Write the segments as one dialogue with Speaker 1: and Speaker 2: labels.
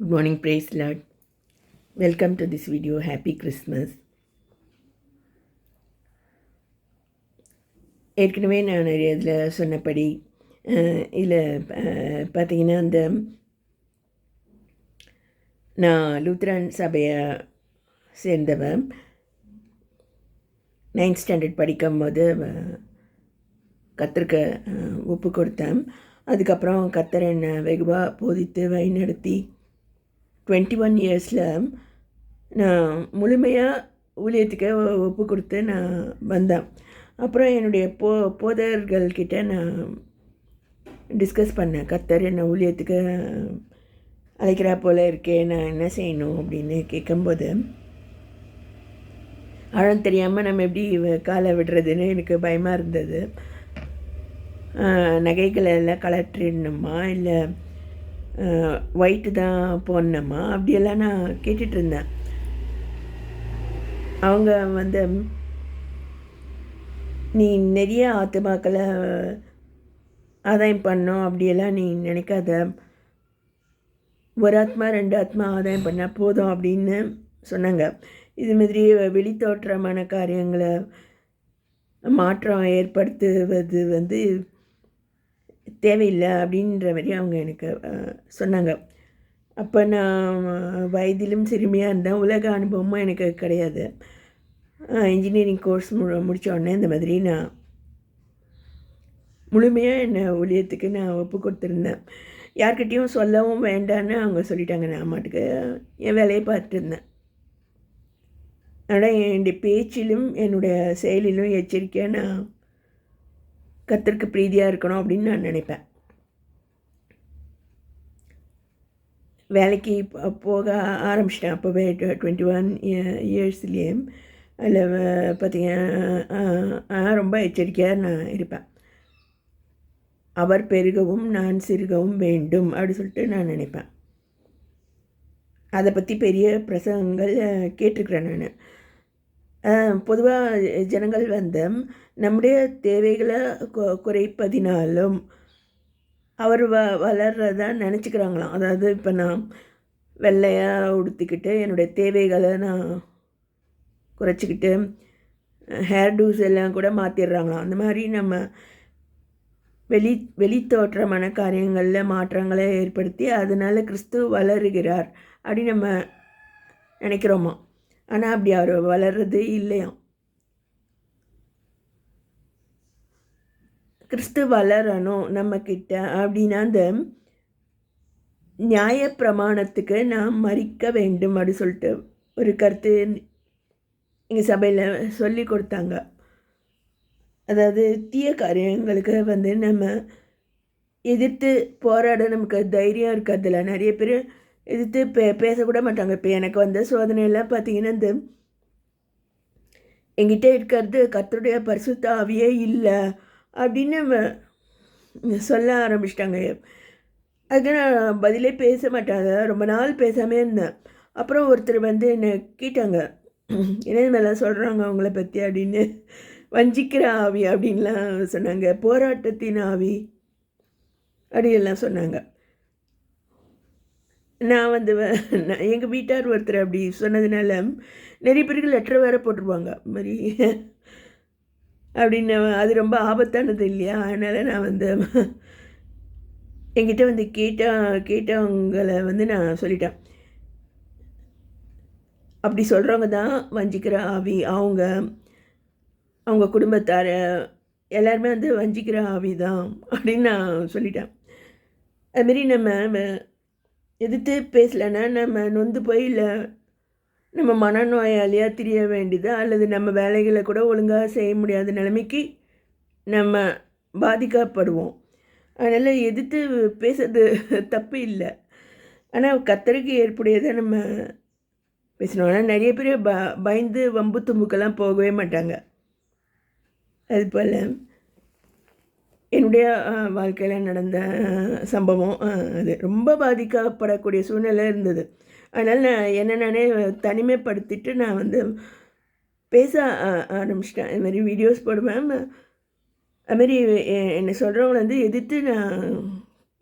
Speaker 1: Good morning, praise Lord. Welcome to this video. Happy Christmas. ஏற்கனவே நான் நிறைய இதில் சொன்னபடி இதில் பார்த்தீங்கன்னா நான் லூத்ரன் சபையை சேர்ந்தவன். 9th ஸ்டாண்டர்ட் படிக்கும்போது கத்தருக்கு ஒப்பு கொடுத்தேன். அதுக்கப்புறம் கத்தர் என்னை வெகுவாக போதித்து வழிநடத்தி 21 இயர்ஸில் நான் முழுமையாக ஊழியத்துக்கு ஒப்பு கொடுத்து நான் வந்தேன். அப்புறம் என்னுடைய போதகர்கள்கிட்ட நான் டிஸ்கஸ் பண்ணேன். கத்தர் என்னை ஊழியத்துக்கு அழைக்கிறா போல் இருக்கே, நான் என்ன செய்யணும் அப்படின்னு கேட்கும்போது ஆழம் தெரியாமல் நம்ம எப்படி காலை விடுறதுன்னு எனக்கு பயமாக இருந்தது. நகைகளை எல்லாம் கலற்றிடணுமா இல்லை ஒயிட்டு தான் போடணுமா அப்படியெல்லாம் நான் கேட்டுட்ருந்தேன். அவங்க நீ நிறைய ஆத்மாக்களை ஆதாயம் பண்ணோம் அப்படியெல்லாம் நீ நினைக்காத, ஒரு ஆத்மா 2 ஆத்மா ஆதாயம் பண்ணால் போதும் அப்படின்னு சொன்னாங்க. இது மாதிரி வெளித்தோற்றமான காரியங்களை மாற்றம் ஏற்படுத்துவது தேவையில்லை அப்படின்ற மாதிரி அவங்க எனக்கு சொன்னாங்க. அப்போ நான் வயதிலும் சிறுமியாக இருந்தேன். உலக அனுபவமும் எனக்கு கிடையாது. இன்ஜினியரிங் கோர்ஸ் முடித்த உடனே இந்த மாதிரி நான் முழுமையாக என்னை ஊழியத்துக்கு நான் ஒப்பு கொடுத்துருந்தேன். யார்கிட்டையும் சொல்லவும் வேண்டான்னு அவங்க சொல்லிட்டாங்க. நான் மாட்டுக்கு என் வேலையை பார்த்துட்டு இருந்தேன். ஆனால் என்னுடைய பேச்சிலும் என்னுடைய செயலிலும் எச்சரிக்கையாக நான் கத்தருக்கு பிரீதியாக இருக்கணும் அப்படின்னு நான் நினைப்பேன். வேலைக்கு போக ஆரம்பிச்சிட்டேன். அப்போவே 21 இயர்ஸ்லேயே அதில் பார்த்திங்கன்னா ரொம்ப எச்சரிக்கையாக நான் இருப்பேன். அவர் பெருகவும் நான் சிறுகவும் வேண்டும் அப்படின்னு சொல்லிட்டு நான் நினைப்பேன். அதை பற்றி பெரிய பிரசங்கங்கள் கேட்டிருக்கிறேன் நான். பொதுவாக ஜனங்கள் நம்முடைய தேவைகளை குறைப்பதினாலும் அவர் வளர்றதா நினச்சிக்கிறாங்களாம். அதாவது இப்போ நான் வெள்ளையாக உடுத்திக்கிட்டு என்னுடைய தேவைகளை நான் குறைச்சிக்கிட்டு ஹேர் டூஸ் எல்லாம் கூட மாற்றிடுறாங்களாம். அந்த மாதிரி நம்ம வெளித்தோற்றமான காரியங்களில் மாற்றங்களை ஏற்படுத்தி அதனால் கிறிஸ்து வளருகிறார் அப்படின்னு நம்ம நினைக்கிறோமா. ஆனால் அப்படி அவர் வளர்றது இல்லையாம். கிறிஸ்து வளரணும் நம்மக்கிட்ட அப்படின்னா அந்த நியாய பிரமாணத்துக்கு நாம் மறிக்க வேண்டும் அப்படின்னு சொல்லிட்டு ஒரு கருத்து எங்கள் சபையில் சொல்லி கொடுத்தாங்க. அதாவது தீய காரியங்களுக்கு நம்ம எதிர்த்து போராட நமக்கு தைரியம் இருக்கிறதுல நிறைய பேர் எதிர்த்து பேசக்கூட மாட்டாங்க. இப்போ எனக்கு சோதனையெல்லாம் பார்த்திங்கன்னா என்கிட்ட இருக்கிறது கர்த்தருடைய பரிசுத்த ஆவியே இல்லை அப்படின்னு சொல்ல ஆரம்பிச்சிட்டாங்க. அதுக்கு நான் பதிலே பேச மாட்டாங்க. ரொம்ப நாள் பேசாமல் இருந்தேன். அப்புறம் ஒருத்தர் என்னை கேட்டாங்க, என்ன மேலே சொல்கிறாங்க அவங்கள பற்றி அப்படின்னு. வஞ்சிக்கிற ஆவி அப்படின்லாம் சொன்னாங்க, போராட்டத்தின் ஆவி அப்படின்லாம் சொன்னாங்க. நான் எங்கள் வீட்டார் ஒருத்தர் அப்படி சொன்னதுனால நிறைய பேருக்கு லெட்டர் வேறு போட்டுருவாங்க மாதிரி அப்படின்னு. அது ரொம்ப ஆபத்தானது இல்லையா? அதனால் நான் என்கிட்ட கேட்டவங்களை நான் சொல்லிட்டேன். அப்படி சொல்கிறவங்க தான் வஞ்சிக்கிற ஆவி. அவங்க குடும்பத்தார் எல்லாருமே வஞ்சிக்கிற ஆவி தான் அப்படின்னு நான் சொல்லிட்டேன். அதுமாரி நம்ம எதிர்த்து பேசலைன்னா நம்ம நொந்து போய் இல்லை நம்ம மனநோயாளியாக தெரிய வேண்டியது, அல்லது நம்ம வேலைகளை கூட ஒழுங்காக செய்ய முடியாத நிலைமைக்கு நம்ம பாதிக்கப்படுவோம். அதனால் எதிர்த்து பேசுறது தப்பு இல்லை. ஆனால் கத்தருக்கு ஏற்புடையதை நம்ம பேசணும். ஆனால் நிறைய பேர் பயந்து வம்பு தும்புக்கெல்லாம் போகவே மாட்டாங்க. அதுபோல் என்னுடைய வாழ்க்கையில் நடந்த சம்பவம் அது ரொம்ப பாதிக்கப்படக்கூடிய சூழ்நிலை இருந்தது. அதனால் நான் நானே தனிமைப்படுத்திட்டு நான் பேச ஆரம்பிச்சிட்டேன். இதுமாரி வீடியோஸ் போடுவேன். அதுமாரி என்னை சொல்கிறவங்கள எதிர்த்து நான்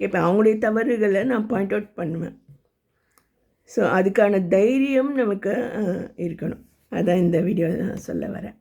Speaker 1: கேட்பேன். அவங்களுடைய தவறுகளை நான் பாயிண்ட் அவுட் பண்ணுவேன். ஸோ அதுக்கான தைரியம் நமக்கு இருக்கணும். அதான் இந்த வீடியோ நான் சொல்ல வரேன்.